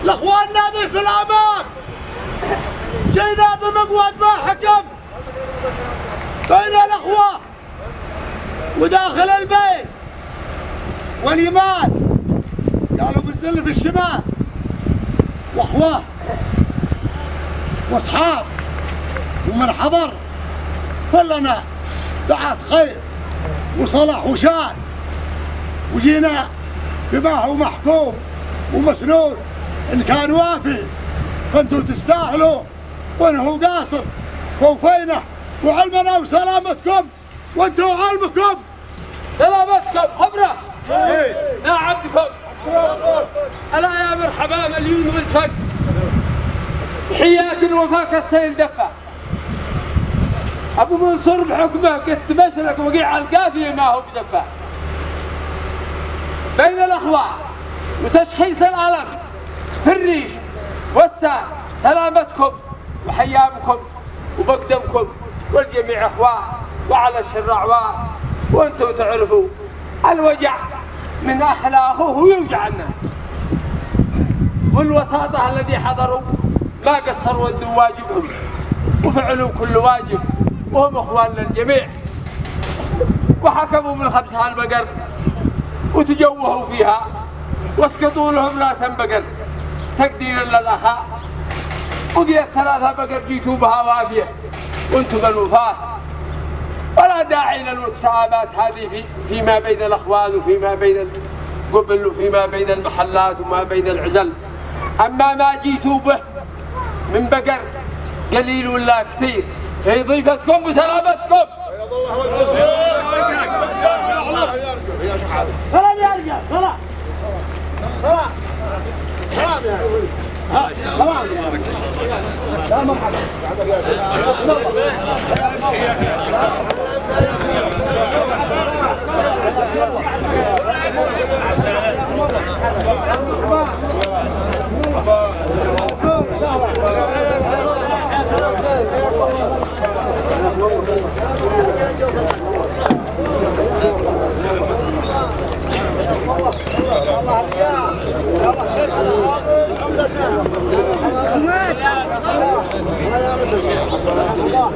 الاخوان نادي في الامام، جينا بمقود ما حكم بين الاخوه وداخل البيت واليمان، قالوا بالزل في الشمال، واخوه واصحاب ومن حضر كلنا دعاة خير وصلح وشان، وجينا بما هو محكوم ومسنون، ان كان وافي فانتوا تستاهلوا، وان هو قاصر فوفينا وعلمنا وسلامتكم وانتوا علمكم. سلامتكم خبره يا عبدكم. الا يا مرحبا مليون والفك، تحيات الوفاك السيل دفا ابو منصور بحكمه قد تمشلك وقيع القافيه ما هو بدفا بين الاخوه وتشخيص الالم في الريش والسان. سلامتكم وحيامكم وبقدمكم والجميع اخوان وعلى الشرعوان، وانتم تعرفوا الوجع من اخلاقه يوجع الناس، والوساطه الذي حضروا ما قصروا ودوا واجبهم وفعلوا كل واجب، وهم اخوان للجميع، وحكموا من 5 البقر وتجوهوا فيها واسقطوا لهم راسا بقر تقديرا للاخاء، وقيت 3 بقر جيتوا بها وافيه وانتم الوفاه. ولا داعي للمتسابات هذه فيما بين الاخوان وفيما بين القبل وفيما بين المحلات وما بين العزل. اما ما جيتوا به من بقر قليل ولا كثير في ضيفتكم وسلامتكم. سلام يا رجال، سلام سلام سلام يا سلام يا مرحبا. الله